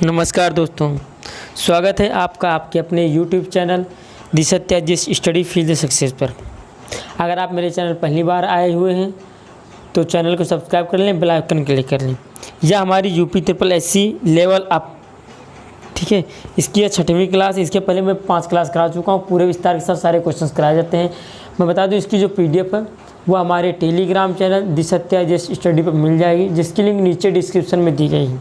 नमस्कार दोस्तों, स्वागत है आपका आपके अपने YouTube चैनल दी सत्याजिश स्टडी फील्ड सक्सेस पर। अगर आप मेरे चैनल पहली बार आए हुए हैं तो चैनल को सब्सक्राइब कर लें, बेल आइकन क्लिक कर लें। यह हमारी UPSSC लेवल अप, ठीक है, इसकी है 6वीं क्लास। इसके पहले मैं 5 क्लास करा चुका हूँ, पूरे विस्तार के साथ सारे क्वेश्चन कराए जाते हैं। मैं बता दूँ इसकी जो PDF है वो हमारे टेलीग्राम चैनल दी सत्याजिश स्टडी पर मिल जाएगी, जिसकी लिंक नीचे डिस्क्रिप्शन में दी गई है।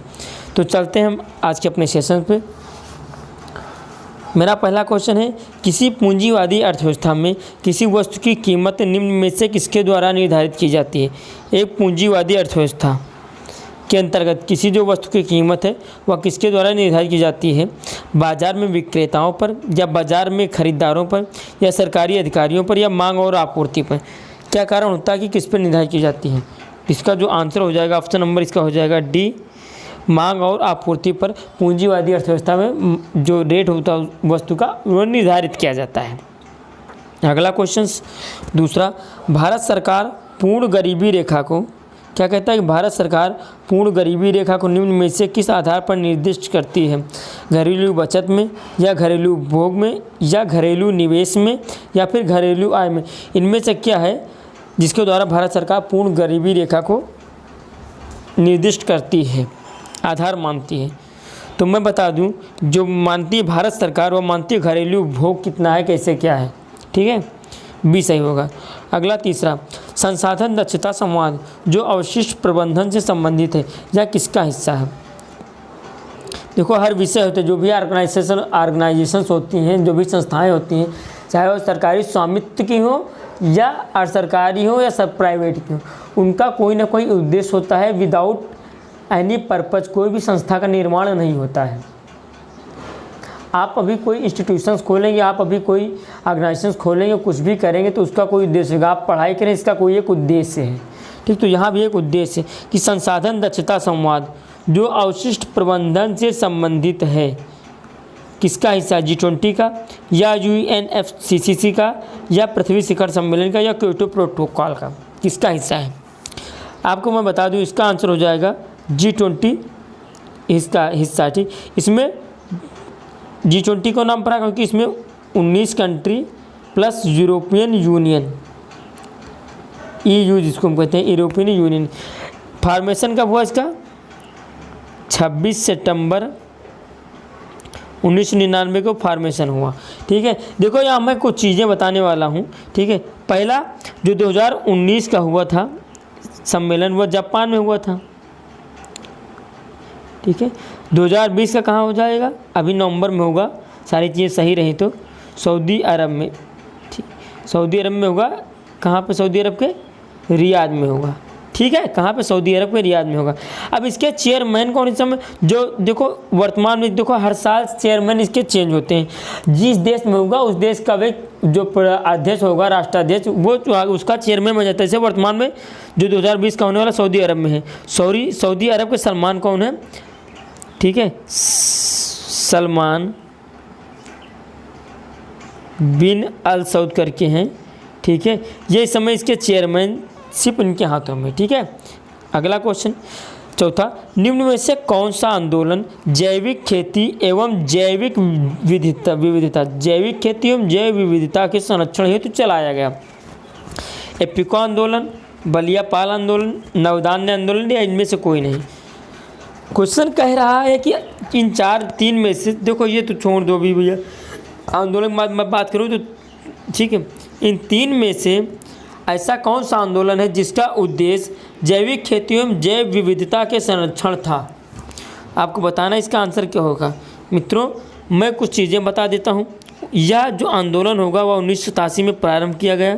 तो चलते हैं हम आज के अपने सेशन पे। मेरा पहला क्वेश्चन है, किसी पूंजीवादी अर्थव्यवस्था में किसी वस्तु की कीमत निम्न में से किसके द्वारा निर्धारित की जाती है। एक पूंजीवादी अर्थव्यवस्था के अंतर्गत किसी जो वस्तु की कीमत है वह किसके द्वारा निर्धारित की जाती है। बाजार में विक्रेताओं पर, या बाजार में खरीदारों पर, या सरकारी अधिकारियों पर, या मांग और आपूर्ति पर। क्या कारण होता है कि किस पर निर्धारित की जाती है। इसका जो आंसर हो जाएगा, ऑप्शन नंबर इसका हो जाएगा डी, मांग और आपूर्ति पर पूंजीवादी अर्थव्यवस्था में जो रेट होता है वस्तु का वो निर्धारित किया जाता है। अगला क्वेश्चन दूसरा, भारत सरकार पूर्ण गरीबी रेखा को क्या कहता है कि भारत सरकार पूर्ण गरीबी रेखा को निम्न में से किस आधार पर निर्दिष्ट करती है। घरेलू बचत में, या घरेलू उपभोग में, या घरेलू निवेश में, या फिर घरेलू आय में। इनमें से क्या है जिसके द्वारा भारत सरकार पूर्ण गरीबी रेखा को निर्दिष्ट करती है, आधार मानती है। तो मैं बता दूं, जो मानती है भारत सरकार वो मानती है घरेलू उपभोग कितना है, कैसे क्या है, ठीक है, बी सही होगा। अगला तीसरा, संसाधन दक्षता संवाद जो अवशिष्ट प्रबंधन से संबंधित है, यह किसका हिस्सा है। देखो, हर विषय होते हैं, जो भी ऑर्गेनाइजेशंस होती हैं, जो भी संस्थाएं होती हैं, चाहे वो सरकारी स्वामित्व की हो या असरकारी हो या सब प्राइवेट की हो, उनका कोई ना कोई उद्देश्य होता है। विदाउट एनी पर्पज कोई भी संस्था का निर्माण नहीं होता है। आप अभी कोई इंस्टीट्यूशंस खोलेंगे, आप अभी कोई ऑर्गेनाइजेशंस खोलेंगे, कुछ भी करेंगे तो उसका कोई उद्देश्य होगा। आप पढ़ाई करें, इसका कोई एक उद्देश्य है, ठीक। तो यहाँ भी एक उद्देश्य है कि संसाधन दक्षता संवाद जो अवशिष्ट प्रबंधन से संबंधित है, किसका हिस्सा, G20 का, या UNFCCC का, या पृथ्वी शिखर सम्मेलन का, या क्योटो प्रोटोकॉल का, किसका हिस्सा है। आपको मैं बता दूँ, इसका आंसर हो जाएगा G20 इसका हिस्सा, ठीक। इसमें G20 को नाम पड़ा क्योंकि इसमें 19 country plus European union, EU जिसको हम कहते हैं, यूरोपियन यूनियन। फॉर्मेशन कब हुआ इसका, 26 सितंबर 1999 को फॉर्मेशन हुआ, ठीक है। देखो, यहाँ मैं कुछ चीज़ें बताने वाला हूँ, ठीक है। पहला जो 2019 का हुआ था सम्मेलन, वह जापान में हुआ था, ठीक है। 2020 का कहाँ हो जाएगा, अभी नवंबर में होगा, सारी चीज़ें सही रही तो सऊदी अरब में, ठीक, सऊदी अरब में होगा। कहाँ पे, सऊदी अरब के रियाद में होगा, ठीक है। कहाँ पे, सऊदी अरब के रियाद में होगा। अब इसके चेयरमैन कौन, इस समय जो देखो वर्तमान में देखो हर साल चेयरमैन इसके चेंज होते हैं। जिस देश में होगा उस देश का वे जो अध्यक्ष होगा, राष्ट्राध्यक्ष, वो उसका चेयरमैन बन जाता है। जैसे वर्तमान में जो 2020 का होने वाला सऊदी अरब में है, सऊदी अरब के सलमान कौन है, ठीक है, सलमान बिन अल सऊद करके हैं, ठीक है। ये इस समय इसके चेयरमैनशिप इनके हाथों में, ठीक है। अगला क्वेश्चन चौथा, निम्न में से कौन सा आंदोलन जैविक खेती एवं जैविक विविधता जैविक खेती एवं जैव विविधता के संरक्षण हेतु चलाया गया। एपिको आंदोलन, बलिया पाल आंदोलन, नवधान्य आंदोलन, या इनमें से कोई नहीं। क्वेश्चन कह रहा है कि इन तीन में से, देखो ये तो छोड़ दो भी भैया, आंदोलन के बाद मैं बात करूँ तो ठीक है, इन तीन में से ऐसा कौन सा आंदोलन है जिसका उद्देश्य जैविक खेती एवं जैव विविधता के संरक्षण था। आपको बताना इसका आंसर क्या होगा। मित्रों, मैं कुछ चीज़ें बता देता हूँ। यह जो आंदोलन होगा वह 1987 में प्रारंभ किया गया।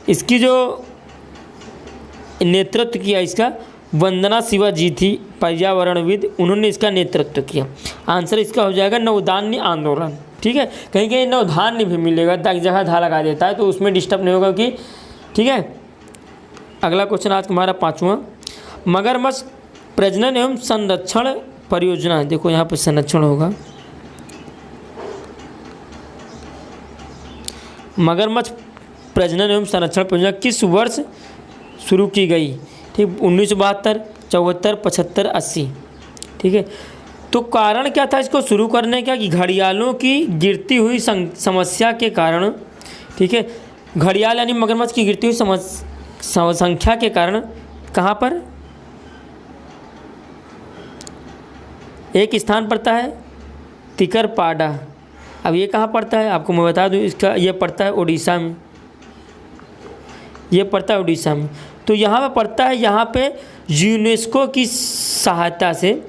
इसकी जो नेतृत्व किया इसका वंदना शिवाजी थी, पर्यावरणविद, उन्होंने इसका नेतृत्व किया। आंसर इसका हो जाएगा नवधान्य आंदोलन, ठीक है। कहीं कहीं नवधान्य भी मिलेगा, एक जगह धा लगा देता है तो उसमें डिस्टर्ब नहीं होगा कि, ठीक है। अगला क्वेश्चन आज हमारा 5वां, मगरमच्छ प्रजनन एवं संरक्षण परियोजना। देखो यहाँ पर संरक्षण होगा, मगरमच्छ प्रजनन एवं संरक्षण परियोजना किस वर्ष शुरू की गई, ठीक, 1972, 74, 75, 80, ठीक है। तो कारण क्या था इसको शुरू करने का कि घड़ियालों की गिरती हुई समस्या के कारण, ठीक है, घड़ियाल यानी मगरमच्छ की गिरती हुई संख्या के कारण कहाँ पर एक स्थान पड़ता है तिकरपाड़ा। अब ये कहाँ पड़ता है आपको मैं बता दूँ, इसका ये पड़ता है उड़ीसा में, ये पड़ता है उड़ीसा में। तो यहाँ पे पड़ता है, यहाँ पे यूनेस्को की सहायता से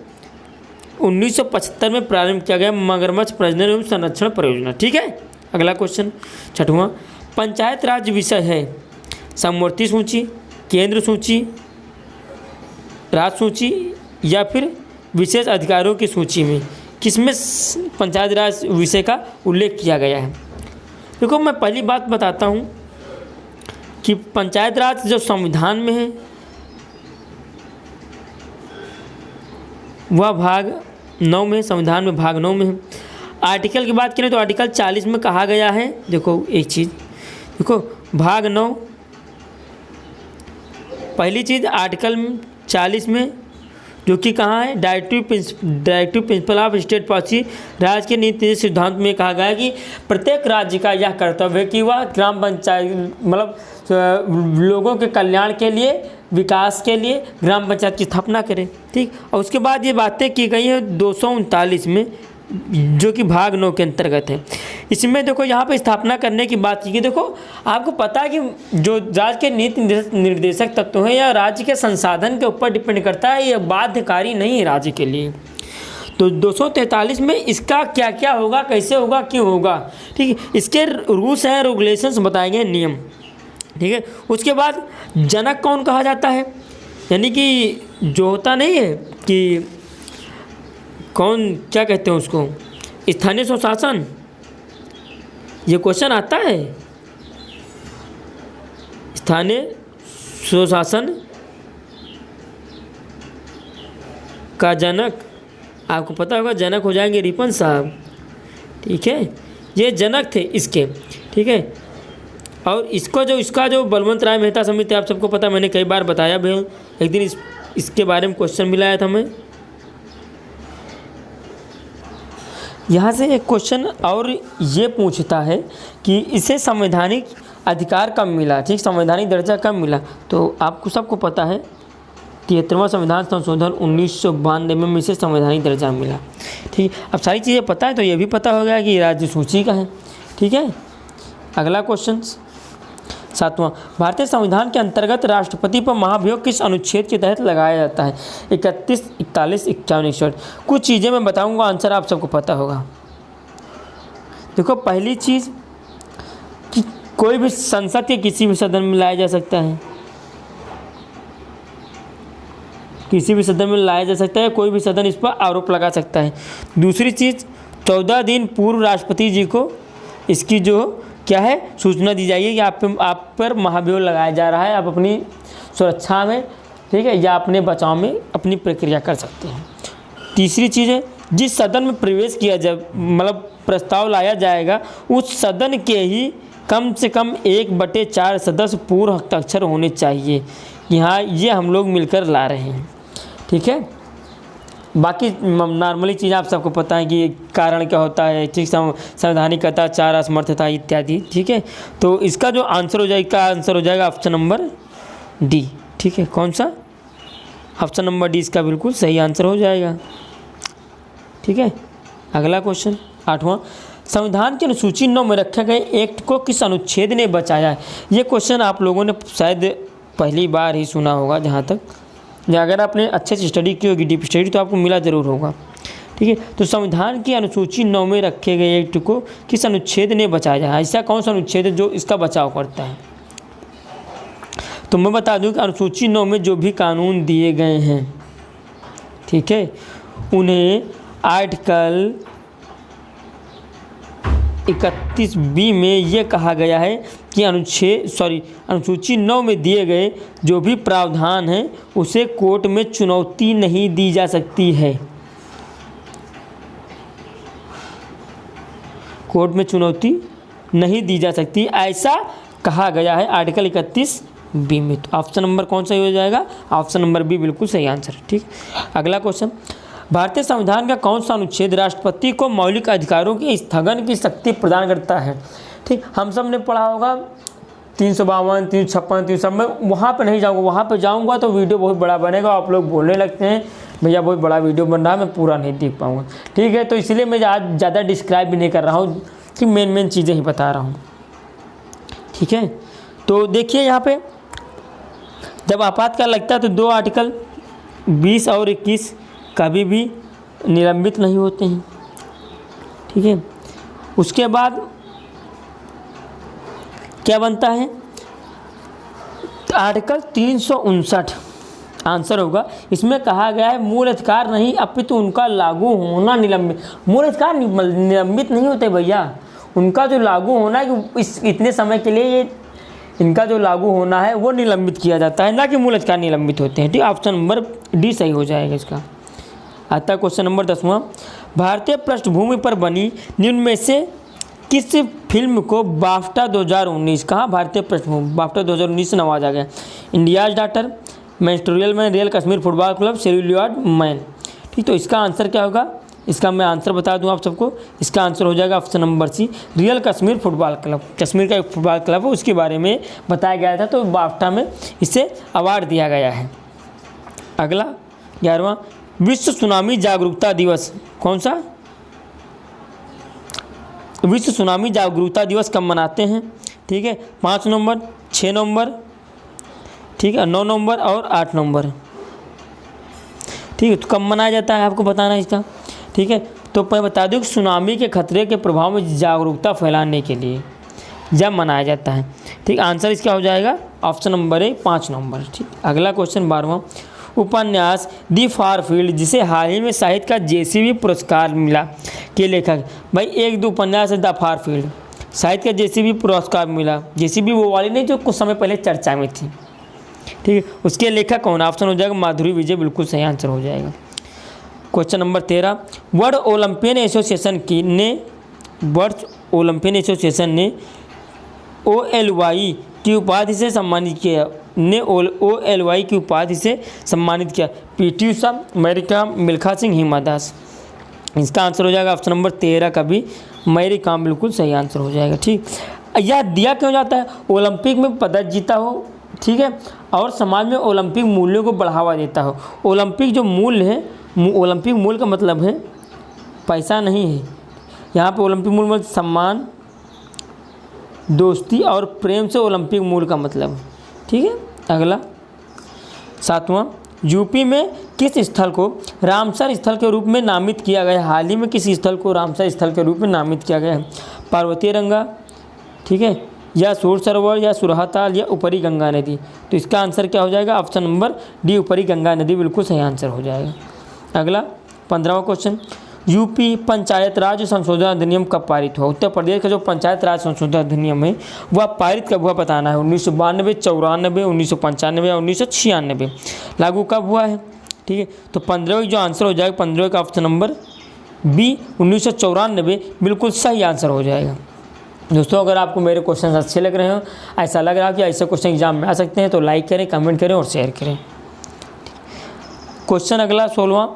1975 में प्रारंभ किया गया मगरमच्छ प्रजनन एवं संरक्षण परियोजना। ठीक है, अगला क्वेश्चन 6वां, पंचायत राज विषय है समवर्ती सूची, केंद्र सूची, राज्य सूची या फिर विशेष अधिकारों की सूची में किसमें पंचायत राज विषय का उल्लेख किया गया है। देखो मैं पहली बात बताता हूँ कि पंचायत राज जो संविधान में है वह भाग 9 में, संविधान में भाग 9 में है। आर्टिकल की बात करें तो आर्टिकल 40 में कहा गया है, देखो एक चीज़, देखो भाग 9 पहली चीज़ आर्टिकल 40 में जो कि कहाँ है directive principle of state policy, राज्य के नीति सिद्धांत में कहा गया है कि प्रत्येक राज्य का यह कर्तव्य है कि वह ग्राम पंचायत मतलब लोगों के कल्याण के लिए, विकास के लिए ग्राम पंचायत की स्थापना करें। ठीक, और उसके बाद ये बातें की गई हैं 239 में जो कि भाग 9 के अंतर्गत है। इसमें देखो यहाँ पे स्थापना करने की बात की गई। देखो आपको पता है कि जो राज्य के नीति निर्देशक तत्व हैं या राज्य के संसाधन के ऊपर डिपेंड करता है, ये बाध्यकारी नहीं है राज्य के लिए। तो 243 में इसका क्या क्या होगा, कैसे होगा, क्यों होगा, ठीक है, इसके रूल्स हैं, रेगुलेशंस बताए गए, नियम। ठीक है, उसके बाद जनक कौन कहा जाता है, यानी कि जो होता नहीं है कि कौन क्या कहते हैं उसको, स्थानीय स्वशासन, ये क्वेश्चन आता है। स्थानीय स्वशासन का जनक आपको पता होगा, जनक हो जाएंगे रिपन साहब। ठीक है, ये जनक थे इसके। ठीक है, और इसका जो बलवंत राय मेहता समिति, आप सबको पता, मैंने कई बार बताया भी, एक दिन इसके बारे में क्वेश्चन मिलाया था मैं। यहाँ से एक क्वेश्चन और ये पूछता है कि इसे संवैधानिक अधिकार कब मिला, ठीक, संवैधानिक दर्जा कब मिला। तो आपको सबको पता है 73वां संविधान संशोधन 1992 में इसे संवैधानिक दर्जा मिला। ठीक है, अब सारी चीज़ें पता है तो ये भी पता हो गया कि राज्य सूची का है। ठीक है, अगला क्वेश्चन 7वां, भारतीय संविधान के अंतर्गत राष्ट्रपति पर महाभियोग किस अनुच्छेद के तहत लगाया जाता है। 31, 41, 51, 61। कुछ चीज़ें मैं बताऊंगा, आंसर आप सबको पता होगा। देखो पहली चीज़ कि कोई भी संसद के किसी भी सदन में लाया जा सकता है, किसी भी सदन में लाया जा सकता है, कोई भी सदन इस पर आरोप लगा सकता है। दूसरी चीज़ 14 दिन पूर्व राष्ट्रपति जी को इसकी जो क्या है सूचना दी जाएगी कि आप पर महाभियोग लगाया जा रहा है, आप अपनी सुरक्षा में, ठीक है, या अपने बचाव में अपनी प्रक्रिया कर सकते हैं। तीसरी चीज़ है जिस सदन में प्रवेश किया जाए, मतलब प्रस्ताव लाया जाएगा, उस सदन के ही कम से कम 1/4 सदस्य पूर्व हस्ताक्षर होने चाहिए। यहाँ ये हम लोग मिलकर ला रहे हैं। ठीक है, बाकी नॉर्मली चीज़ आप सबको पता है कि कारण क्या होता है, ठीक, संवैधानिकता, 4 असमर्थता इत्यादि। ठीक है, तो इसका जो आंसर हो जाएगा, आंसर हो जाएगा ऑप्शन नंबर डी। ठीक है, कौन सा, ऑप्शन नंबर डी इसका बिल्कुल सही आंसर हो जाएगा। ठीक है, अगला क्वेश्चन 8वां, संविधान की अनुसूची 9 में रखे गए एक्ट को किस अनुच्छेद ने बचाया है। ये क्वेश्चन आप लोगों ने शायद पहली बार ही सुना होगा, जहाँ तक, या अगर आपने अच्छे से स्टडी की होगी, डीप स्टडी, तो आपको मिला ज़रूर होगा। ठीक है, तो संविधान की अनुसूची 9 में रखे गए एक्ट को किस अनुच्छेद ने बचाया है। ऐसा कौन सा अनुच्छेद है जो इसका बचाव करता है। तो मैं बता दूं कि अनुसूची 9 में जो भी कानून दिए गए हैं, ठीक है, उन्हें आर्टिकल 31B में ये कहा गया है कि अनुसूची 9 में दिए गए जो भी प्रावधान हैं उसे कोर्ट में चुनौती नहीं दी जा सकती है। कोर्ट में चुनौती नहीं दी जा सकती, ऐसा कहा गया है आर्टिकल 31B में। तो ऑप्शन नंबर कौन सा हो जाएगा, ऑप्शन नंबर बी बिल्कुल सही आंसर। ठीक, अगला क्वेश्चन, भारतीय संविधान का कौन सा अनुच्छेद राष्ट्रपति को मौलिक अधिकारों के स्थगन की शक्ति प्रदान करता है? ठीक, हम सब ने पढ़ा होगा 352, 356, 357। मैं वहाँ पे नहीं जाऊँगा, वहाँ पे जाऊँगा तो वीडियो बहुत बड़ा बनेगा। आप लोग बोलने लगते हैं भैया बहुत बड़ा वीडियो बन रहा है, मैं पूरा नहीं देख पाऊँगा। ठीक है, तो इसलिए मैं आज ज़्यादा डिस्क्राइब भी नहीं कर रहा हूँ कि मेन चीज़ें ही बता रहा हूँ। ठीक है, तो देखिए यहाँ पे जब आपातकाल लगता है तो 2 आर्टिकल 20 और 21 कभी भी निलंबित नहीं होते हैं। ठीक है, उसके बाद क्या बनता है? आर्टिकल 359 आंसर होगा। इसमें कहा गया है मूल अधिकार नहीं अपितु उनका लागू होना निलंबित। मूल अधिकार निलंबित नहीं होते भैया, उनका जो लागू होना है कि इस इतने समय के लिए ये इनका जो लागू होना है वो निलंबित किया जाता है, ना कि मूल अधिकार निलंबित होते हैं। ठीक, ऑप्शन नंबर डी सही हो जाएगा इसका। आता है क्वेश्चन नंबर 10वां। भारतीय पृष्ठभूमि पर बनी निम्न में से किस फिल्म को बाफ्टा 2019, कहाँ भारतीय पृष्ठभूमि बाफ्टा 2019 से नवाजा गया? इंडियाज डॉटर, मैस्टोरियल man, real Kashmir football club, celluloid man. ठीक, तो इसका आंसर क्या होगा? इसका मैं आंसर बता दूं आप सबको। इसका आंसर हो जाएगा option number C, real Kashmir football club. Kashmir का एक फुटबॉल क्लब है, उसके बारे में बताया गया था, तो बाफ्टा में इसे अवार्ड दिया गया है। अगला 11वां, विश्व सुनामी जागरूकता दिवस कौन सा? विश्व सुनामी जागरूकता दिवस कब मनाते हैं? ठीक है, 5 नवंबर, 6 नवंबर, ठीक है, 9 नवंबर और 8 नवंबर। ठीक है, तो कब मनाया जाता है आपको बताना है इसका। ठीक है, तो मैं बता दूं कि सुनामी के खतरे के प्रभाव में जागरूकता फैलाने के लिए जब मनाया जाता है। ठीक, आंसर इसका हो जाएगा ऑप्शन नंबर ए 5 नवंबर। ठीक, अगला क्वेश्चन 12वां, उपन्यास दी फार फील्ड जिसे हाल ही में साहित्य का जेसीबी पुरस्कार मिला के लेखक? भाई एक दो उपन्यास है द फार फील्ड, साहित्य का जेसीबी पुरस्कार मिला। जेसीबी वो वाली नहीं जो कुछ समय पहले चर्चा में थी। ठीक है, उसके लेखक कौन? ऑप्शन हो जाएगा माधुरी विजय, बिल्कुल सही आंसर हो जाएगा। Question number 13, world Olympian association ने OLY की उपाधि से सम्मानित किया। OLY की उपाधि से सम्मानित किया PT ऊषा, मैरी कॉम, मिल्खा सिंह, हिमा दास। इसका आंसर हो जाएगा ऑप्शन नंबर 13 का भी मैरी कॉम, बिल्कुल सही आंसर हो जाएगा। ठीक, यह दिया क्यों जाता है? ओलंपिक में पदक जीता हो, ठीक है, और समाज में ओलंपिक मूल्यों को बढ़ावा देता हो। ओलंपिक जो मूल्य है, ओलंपिक मूल्य का मतलब है पैसा नहीं है। यहाँ पे ओलंपिक मूल्य में सम्मान, दोस्ती और प्रेम से ओलंपिक मूल्य का मतलब है। ठीक है, अगला 7वां, यूपी में किस स्थल को रामसर स्थल के रूप में नामित किया गया? हाल ही में किस स्थल को रामसर स्थल के रूप में नामित किया गया है? पार्वती रंगा, ठीक है, या सूर सरोवर, या सुरहाताल, या ऊपरी गंगा नदी। तो इसका आंसर क्या हो जाएगा? ऑप्शन नंबर डी ऊपरी गंगा नदी, बिल्कुल सही आंसर हो जाएगा। अगला 15वां क्वेश्चन, यूपी पंचायत राज संशोधन अधिनियम कब पारित हुआ? उत्तर प्रदेश का जो पंचायत राज संशोधन अधिनियम है वह पारित कब हुआ बताना है। 1992, 94, 1995 या 1996 लागू कब हुआ है? ठीक है, तो 15 जो आंसर हो जाएगा 15 का ऑप्शन नंबर बी 1994 बिल्कुल सही आंसर हो जाएगा। दोस्तों, अगर आपको मेरे क्वेश्चन अच्छे लग रहे हो, ऐसा लग रहा है कि ऐसे क्वेश्चन एग्जाम में आ सकते हैं, तो लाइक करें, कमेंट करें और शेयर करें। क्वेश्चन अगला 16वां,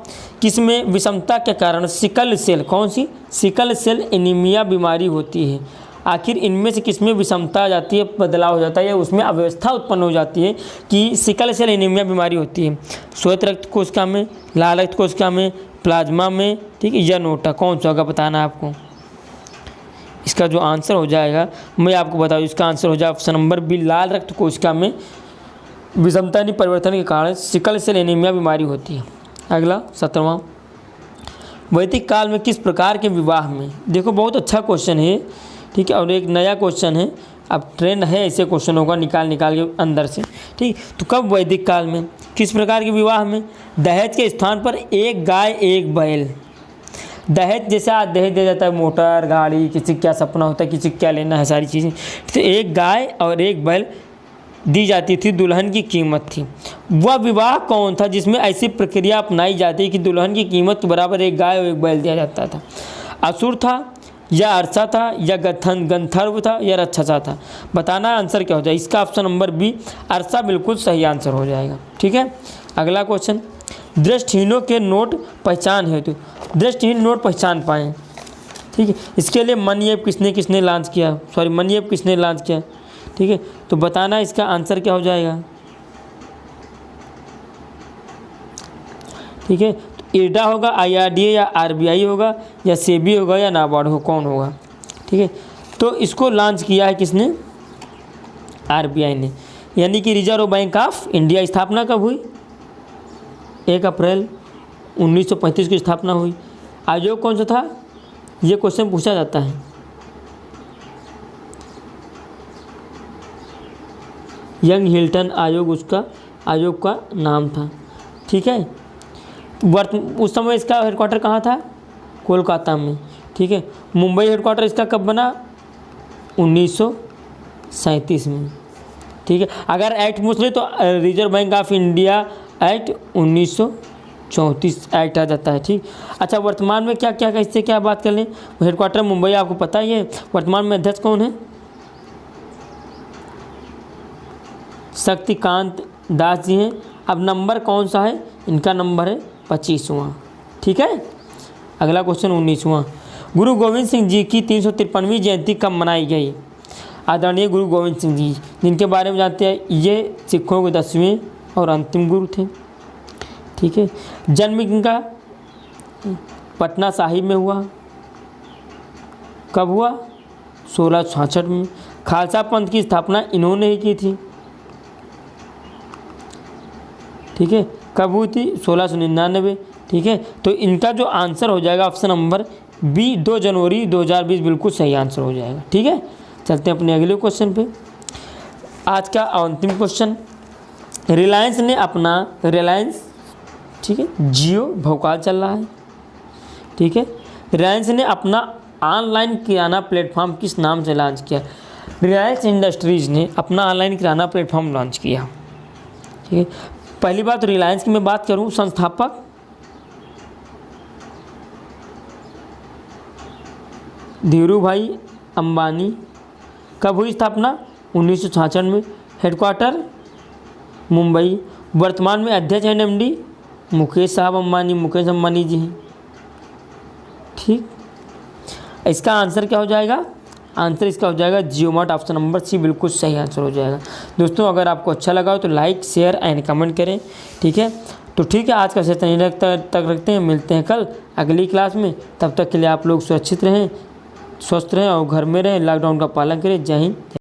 किसमें विषमता के कारण सिकल सेल, कौन सी? सिकल सेल एनीमिया बीमारी होती है? आखिर इनमें से किसमें विषमता आ जाती है, बदलाव हो जाता है, या उसमें अव्यवस्था उत्पन्न हो जाती है कि सिकल सेल एनीमिया बीमारी होती है? श्वेत रक्त कोशिका में, लाल रक्त कोशिका में, प्लाज्मा में, ठीक है, या नोटा, कौन सा होगा बताना है आपको। इसका जो आंसर हो जाएगा मैं आपको बता दूं, इसका आंसर हो जाएगा ऑप्शन नंबर बी लाल रक्त कोशिका में विषमता परिवर्तन के कारण सिकल सेल एनीमिया बीमारी होती है। अगला 17वां, वैदिक काल में किस प्रकार के विवाह में? देखो बहुत अच्छा क्वेश्चन है, ठीक है, और एक नया क्वेश्चन है, अब ट्रेंड है ऐसे क्वेश्चनों का निकाल के अंदर से। ठीक, तो कब वैदिक काल में किस प्रकार के विवाह में दहेज के स्थान पर एक गाय एक बैल? दहेज जैसे आज दहेज दिया जाता है मोटर गाड़ी, किसी क्या सपना होता है, किसी क्या लेना है, सारी चीज़ें, तो एक गाय और एक बैल दी जाती थी, दुल्हन की कीमत थी। वह विवाह कौन था जिसमें ऐसी प्रक्रिया अपनाई जाती है कि दुल्हन की कीमत के बराबर एक गाय और एक बैल दिया जाता था? असुर था, या अरसा था, या गंधर्व था, या राक्षसा था? बताना आंसर क्या हो जाए। इसका ऑप्शन नंबर बी अरसा बिल्कुल सही आंसर हो जाएगा। ठीक है, अगला क्वेश्चन दृष्टिहीनों के नोट पहचान हेतु, दृष्टिहीन नोट पहचान पाएँ। ठीक है, इसके लिए मनी ऐप किसने लॉन्च किया, मनी ऐप किसने लॉन्च किया। ठीक है, तो बताना इसका आंसर क्या हो जाएगा। ठीक है, तो इरडा होगा, IRDA या RBI होगा या सेबी होगा या नाबार्ड हो, कौन होगा। ठीक है, तो इसको लॉन्च किया है किसने, RBI ने, यानी कि रिजर्व बैंक ऑफ इंडिया। स्थापना कब हुई, 1 अप्रैल 1935 की स्थापना हुई। आयोग कौन सा था, ये क्वेश्चन पूछा जाता है। यंग हिल्टन आयोग का नाम था। ठीक है, उस समय इसका हेडक्वार्टर कहाँ था, कोलकाता में। ठीक है, मुंबई हेडक्वार्टर इसका कब बना, 1937 में। ठीक है, अगर एक्ट पूछ ले तो Reserve Bank of India act 1934 act आ जाता है। ठीक, अच्छा वर्तमान में क्या इससे क्या बात कर लें, हेडक्वार्टर मुंबई आपको पता ही है। वर्तमान में अध्यक्ष कौन है, शक्तिकांत दास जी हैं। अब नंबर कौन सा है, इनका नंबर है 25वां। ठीक है, अगला क्वेश्चन 19वां। गुरु गोविंद सिंह जी की 353वीं जयंती कब मनाई गई। आदरणीय गुरु गोविंद सिंह जी, जिनके बारे में जानते हैं, ये सिखों के 10वें और अंतिम गुरु थे। ठीक है, जन्म इनका पटना साहिब में हुआ। कब हुआ, 1666 में। खालसा पंथ की स्थापना इन्होंने ही की थी। ठीक है, कब हुई थी, 1699। ठीक है, तो इनका जो आंसर हो जाएगा ऑप्शन नंबर बी, 2 जनवरी 2020 बिल्कुल सही आंसर हो जाएगा। ठीक है, चलते हैं अपने अगले क्वेश्चन पे। आज का अंतिम क्वेश्चन, रिलायंस ने अपना ठीक है, जियो भोकाल चल रहा है। ठीक है, रिलायंस ने अपना ऑनलाइन किराना प्लेटफॉर्म किस नाम से लॉन्च किया। रिलायंस इंडस्ट्रीज़ ने अपना ऑनलाइन किराना प्लेटफॉर्म लॉन्च किया। ठीक है, पहली बात रिलायंस की मैं बात करूं, संस्थापक धीरूभाई अंबानी। कब हुई स्थापना, 1966 में। हेडक्वार्टर मुंबई। वर्तमान में अध्यक्ष हैं MD मुकेश अंबानी जी हैं। ठीक, इसका आंसर क्या हो जाएगा, आंसर इसका हो जाएगा जियोमार्ट, ऑप्शन नंबर सी बिल्कुल सही आंसर हो जाएगा। दोस्तों अगर आपको अच्छा लगा हो तो लाइक शेयर एंड कमेंट करें। ठीक है, तो ठीक है, आज का सेशन यहीं तक रखते हैं, मिलते हैं कल अगली क्लास में। तब तक के लिए आप लोग सुरक्षित रहें, स्वस्थ रहें और घर में रहें, लॉकडाउन का पालन करें। जय हिंद।